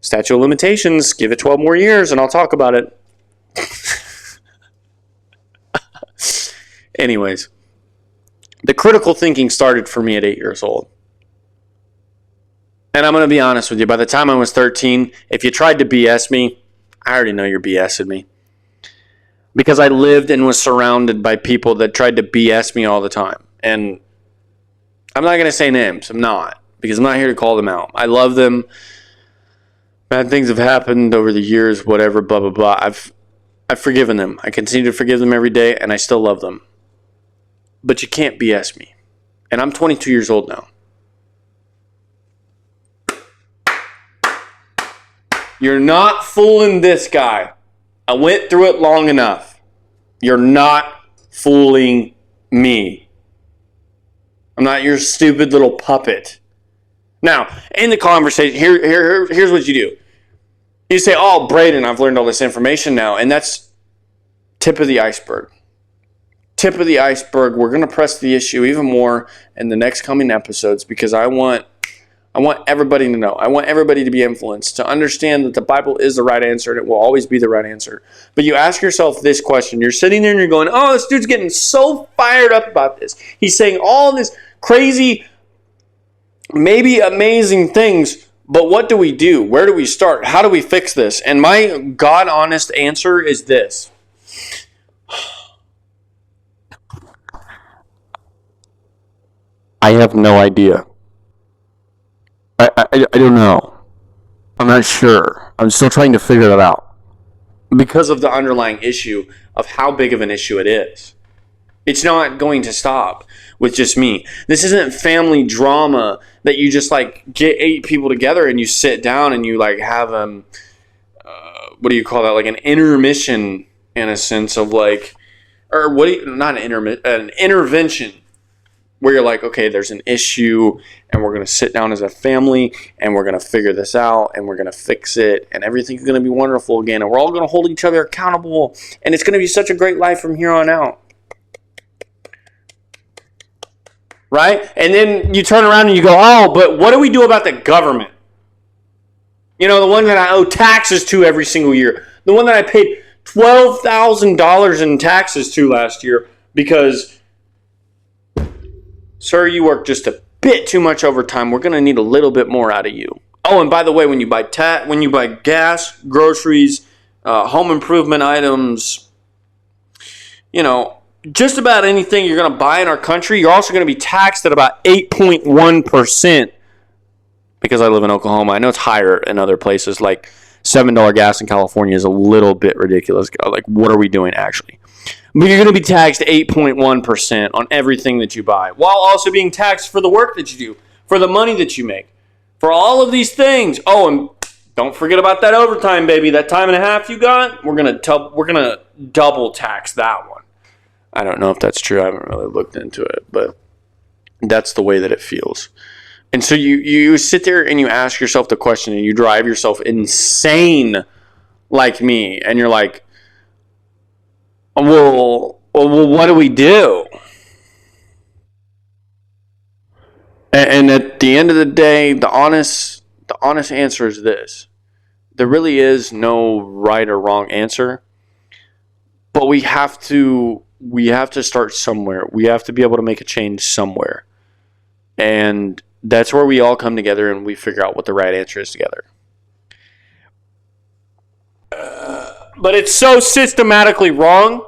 Statute of limitations, give it 12 more years and I'll talk about it. Anyways, the critical thinking started for me at 8 years old. And I'm going to be honest with you. By the time I was 13, if you tried to BS me, I already know you're BSing me. Because I lived and was surrounded by people that tried to BS me all the time. And I'm not going to say names. I'm not. Because I'm not here to call them out. I love them. Bad things have happened over the years, whatever, blah, blah, blah. I've forgiven them. I continue to forgive them every day, and I still love them. But you can't BS me. And I'm 22 years old now. You're not fooling this guy. I went through it long enough. You're not fooling me. I'm not your stupid little puppet. Now, in the conversation, here's what you do. You say, oh, Braden, I've learned all this information now. And that's tip of the iceberg. Tip of the iceberg. We're going to press the issue even more in the next coming episodes because I want everybody to know. I want everybody to be influenced, to understand that the Bible is the right answer and it will always be the right answer. But you ask yourself this question. You're sitting there and you're going, oh, this dude's getting so fired up about this. He's saying all this crazy, maybe amazing things, but what do we do? Where do we start? How do we fix this? And my God-honest answer is this. I have no idea. I don't know. I'm not sure. I'm still trying to figure that out. Because of the underlying issue of how big of an issue it is. It's not going to stop with just me. This isn't family drama that you just like get 8 people together and you sit down and you like have what do you call that? Like an intermission in a sense of like, or what do you, not an intervention. Where you're like, okay, there's an issue and we're going to sit down as a family and we're going to figure this out and we're going to fix it and everything's going to be wonderful again and we're all going to hold each other accountable and it's going to be such a great life from here on out. Right? And then you turn around and you go, oh, but what do we do about the government? You know, the one that I owe taxes to every single year. The one that I paid $12,000 in taxes to last year because... Sir, you work just a bit too much overtime. We're going to need a little bit more out of you. Oh, and by the way, when you buy gas, groceries, home improvement items, you know, just about anything you're going to buy in our country, you're also going to be taxed at about 8.1%. Because I live in Oklahoma, I know it's higher in other places. Like $7 gas in California is a little bit ridiculous. Like, what are we doing actually? But you're going to be taxed 8.1% on everything that you buy, while also being taxed for the work that you do, for the money that you make, for all of these things. Oh, and don't forget about that overtime, baby. That time and a half you got, we're going to double tax that one. I don't know if that's true. I haven't really looked into it, but that's the way that it feels. And so you sit there and you ask yourself the question and you drive yourself insane like me, and you're like, well, what do we do? And at the end of the day, the honest answer is this. There really is no right or wrong answer. But we have to start somewhere. We have to be able to make a change somewhere. And that's where we all come together and we figure out what the right answer is together. But it's so systematically wrong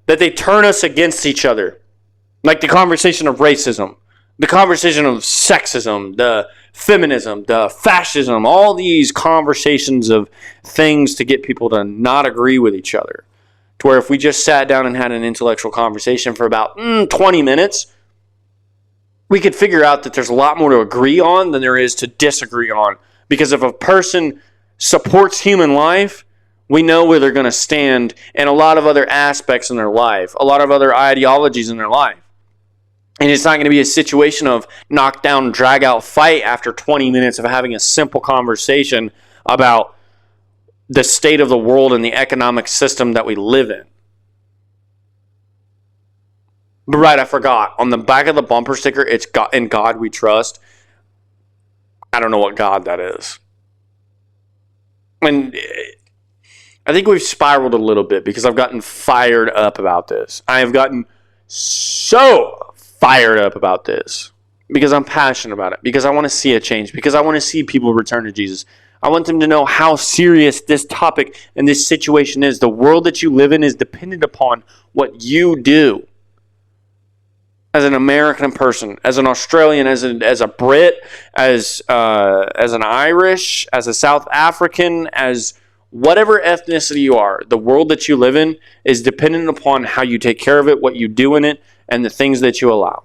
that they turn us against each other. Like the conversation of racism, the conversation of sexism, the feminism, the fascism, all these conversations of things to get people to not agree with each other. To where if we just sat down and had an intellectual conversation for about 20 minutes, we could figure out that there's a lot more to agree on than there is to disagree on. Because if a person supports human life, we know where they're going to stand in a lot of other aspects in their life, a lot of other ideologies in their life. And it's not going to be a situation of knockdown, drag out fight after 20 minutes of having a simple conversation about the state of the world and the economic system that we live in. But right, I forgot. On the back of the bumper sticker, it's God, in God we trust. I don't know what God that is. And I think we've spiraled a little bit because I've gotten fired up about this. I have gotten so fired up about this because I'm passionate about it, because I want to see a change, because I want to see people return to Jesus. I want them to know how serious this topic and this situation is. The world that you live in is dependent upon what you do. As an American person, as an Australian, as a Brit, as an Irish, as a South African, as whatever ethnicity you are, the world that you live in is dependent upon how you take care of it, what you do in it, and the things that you allow.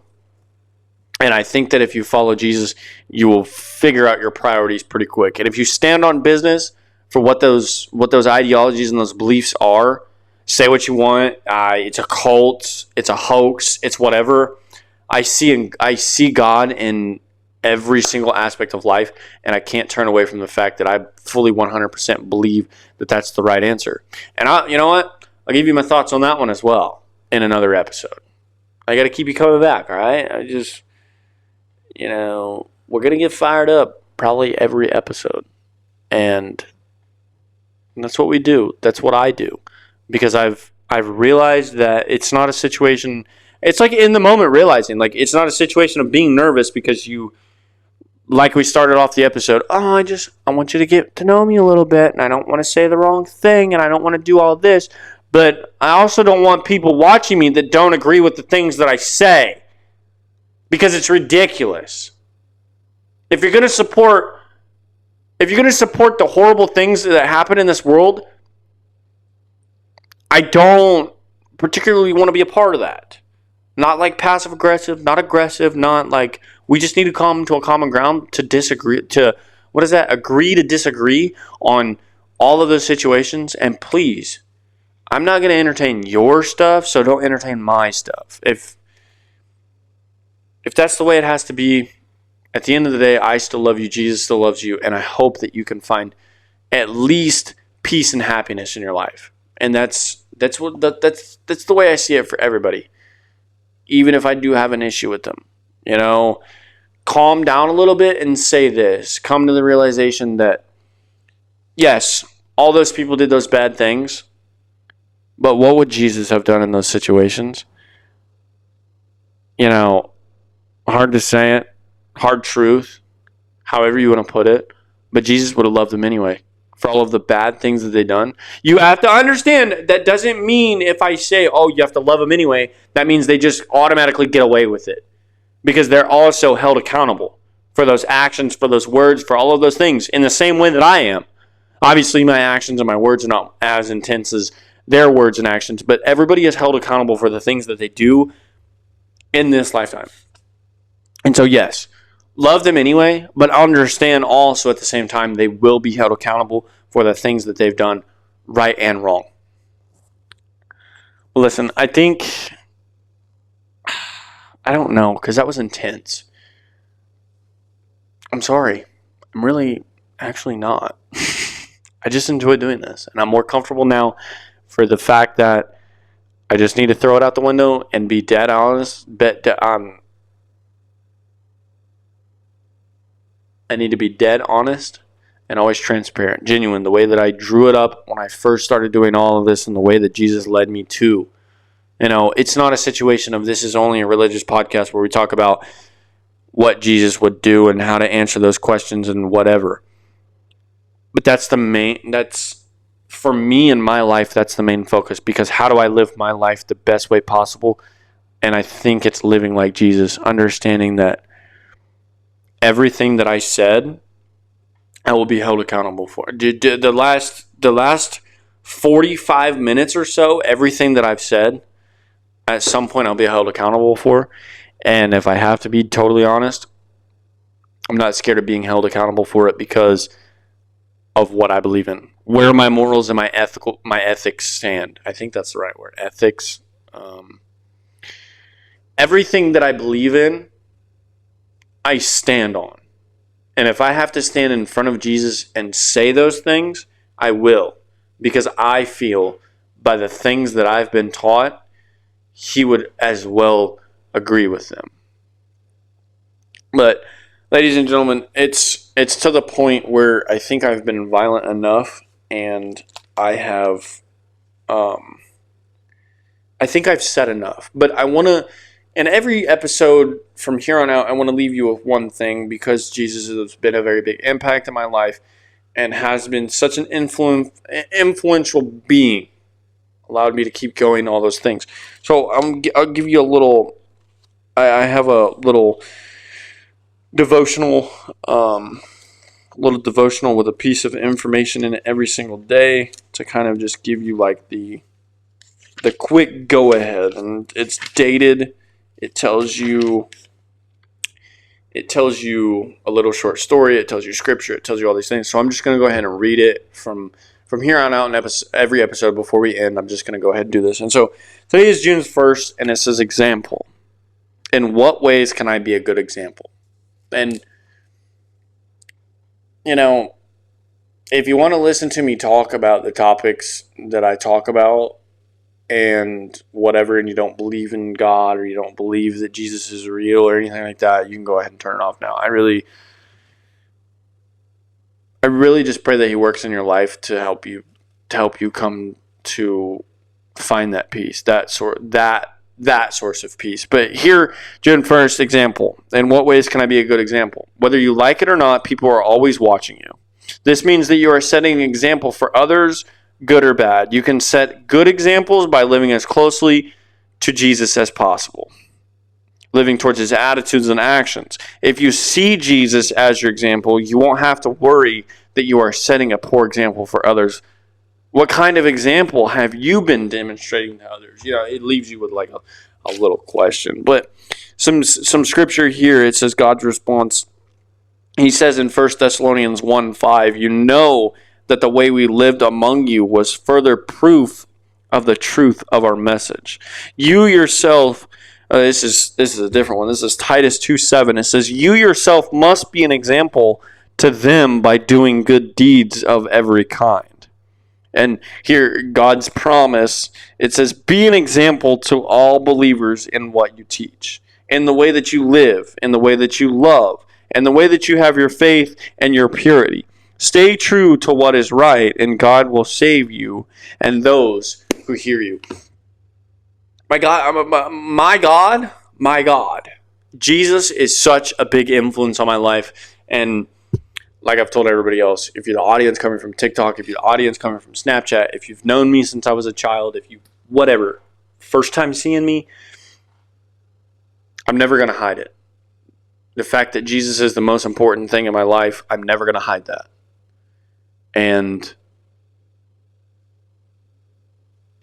And I think that if you follow Jesus, you will figure out your priorities pretty quick. And if you stand on business for what those ideologies and those beliefs are, say what you want. It's a cult. It's a hoax. It's whatever. I see God in every single aspect of life, and I can't turn away from the fact that I fully 100% believe that that's the right answer. And you know what? I'll give you my thoughts on that one as well in another episode. I got to keep you coming back, all right? I just, we're going to get fired up probably every episode. And that's what we do. That's what I do. Because I've realized that it's not a situation, it's like in the moment realizing, like it's not a situation of being nervous because you, like we started off the episode, I want you to get to know me a little bit, and I don't want to say the wrong thing, and I don't want to do all this, but I also don't want people watching me that don't agree with the things that I say, because it's ridiculous. If you're going to support the horrible things that happen in this world, I don't particularly want to be a part of that. Not like passive aggressive, not aggressive, not like we just need to come to a common ground to disagree, agree to disagree on all of those situations. And please, I'm not going to entertain your stuff, so don't entertain my stuff. If that's the way it has to be, at the end of the day, I still love you, Jesus still loves you, and I hope that you can find at least peace and happiness in your life. And that's the way I see it for everybody. Even if I do have an issue with them, calm down a little bit and say this. Come to the realization that, yes, all those people did those bad things, but what would Jesus have done in those situations? Hard to say it, hard truth, however you want to put it, but Jesus would have loved them anyway. For all of the bad things that they've done. You have to understand that doesn't mean if I say, you have to love them anyway, that means they just automatically get away with it. Because they're also held accountable for those actions, for those words, for all of those things in the same way that I am. Obviously, my actions and my words are not as intense as their words and actions, but everybody is held accountable for the things that they do in this lifetime. And so, yes, love them anyway, but understand also at the same time they will be held accountable for the things that they've done right and wrong. Listen, I don't know, because that was intense. I'm sorry. I'm really actually not. I just enjoy doing this, and I'm more comfortable now for the fact that I just need to throw it out the window and be dead honest. I need to be dead honest and always transparent, genuine, the way that I drew it up when I first started doing all of this and the way that Jesus led me to. It's not a situation of this is only a religious podcast where we talk about what Jesus would do and how to answer those questions and whatever. But that's for me in my life, that's the main focus, because how do I live my life the best way possible? And I think it's living like Jesus, understanding that everything that I said, I will be held accountable for. The last 45 minutes or so, everything that I've said, at some point I'll be held accountable for. And if I have to be totally honest, I'm not scared of being held accountable for it, because of what I believe in, where my morals and my ethics stand. I think that's the right word. Ethics. Everything that I believe in, I stand on. And if I have to stand in front of Jesus and say those things, I will. Because I feel by the things that I've been taught, he would as well agree with them. But, ladies and gentlemen, it's to the point where I think I've been violent enough, and I have, I think I've said enough. But I want to, in every episode from here on out, I want to leave you with one thing, because Jesus has been a very big impact in my life and has been such an influential being, allowed me to keep going, all those things. So I'll give you a little, I have a little devotional, with a piece of information in it every single day to kind of just give you like the quick go ahead. And it's dated. It tells you a little short story. It tells you scripture. It tells you all these things. So I'm just going to go ahead and read it from here on out in every episode before we end. I'm just going to go ahead and do this. And so today is June 1st, and it says example. In what ways can I be a good example? And, you know, if you want to listen to me talk about the topics that I talk about and whatever, and you don't believe in God, or you don't believe that Jesus is real or anything like that, you can go ahead and turn it off now. I really just pray that he works in your life to help you come to find that peace, that source of peace. But here, June 1st, example. In what ways can I be a good example? Whether you like it or not, people are always watching you. This means that you are setting an example for others, good or bad. You can set good examples by living as closely to Jesus as possible, living towards his attitudes and actions. If you see Jesus as your example, you won't have to worry that you are setting a poor example for others. What kind of example have you been demonstrating to others? You know, it leaves you with like a little question. But some scripture here, it says God's response. He says in 1 Thessalonians 1:5, you know that the way we lived among you was further proof of the truth of our message. You yourself, this is a different one. This is Titus 2:7. It says, you yourself must be an example to them by doing good deeds of every kind. And here, God's promise, it says, be an example to all believers in what you teach, in the way that you live, in the way that you love, and the way that you have your faith and your purity. Stay true to what is right, and God will save you and those who hear you. My God, Jesus is such a big influence on my life. And like I've told everybody else, if you're the audience coming from TikTok, if you're the audience coming from Snapchat, if you've known me since I was a child, if you, whatever, first time seeing me, I'm never going to hide it. The fact that Jesus is the most important thing in my life, I'm never going to hide that. And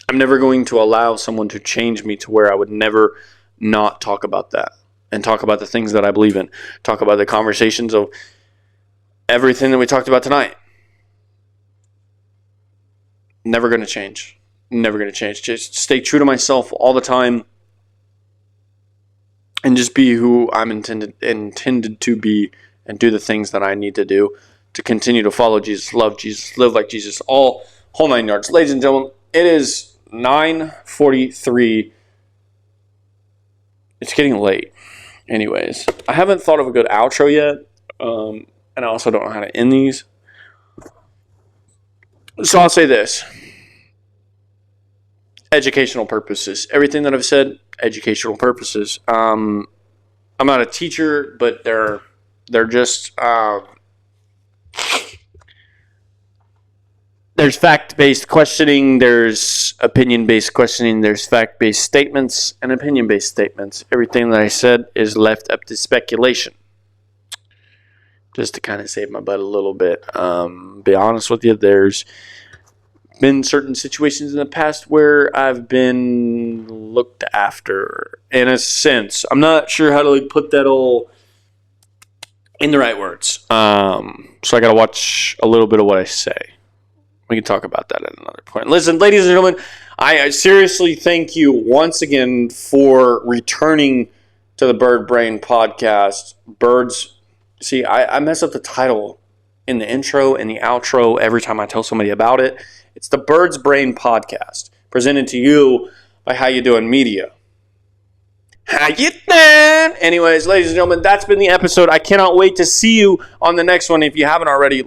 I'm never going to allow someone to change me to where I would never not talk about that and talk about the things that I believe in, talk about the conversations of everything that we talked about tonight. Never going to change. Never going to change. Just stay true to myself all the time and just be who I'm intended to be and do the things that I need to do to continue to follow Jesus, love Jesus, live like Jesus, all whole 9 yards. Ladies and gentlemen, it is 9:43. It's getting late. Anyways, I haven't thought of a good outro yet. And I also don't know how to end these. So I'll say this. Educational purposes. Everything that I've said, educational purposes. I'm not a teacher, but they're just... there's fact-based questioning, there's opinion-based questioning, there's fact-based statements, and opinion-based statements. Everything that I said is left up to speculation. Just to kind of save my butt a little bit. Be honest with you, there's been certain situations in the past where I've been looked after, in a sense. I'm not sure how to put that all in the right words. So I got to watch a little bit of what I say. We can talk about that at another point. Listen, ladies and gentlemen, I seriously thank you once again for returning to the Bird Brain podcast. Birds, see, I mess up the title in the intro and the outro every time I tell somebody about it. It's the Bird's Brain podcast, presented to you by How You Doing Media. How you doing? Anyways, ladies and gentlemen, that's been the episode. I cannot wait to see you on the next one. If you haven't already,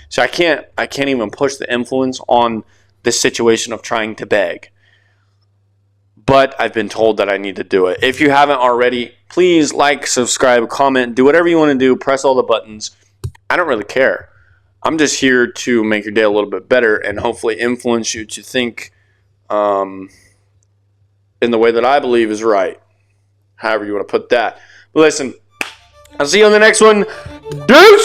so I can't even push the influence on this situation of trying to beg. But I've been told that I need to do it. If you haven't already, please like, subscribe, comment, do whatever you want to do. Press all the buttons. I don't really care. I'm just here to make your day a little bit better and hopefully influence you to think in the way that I believe is right. However you want to put that. But listen, I'll see you on the next one. Deuces!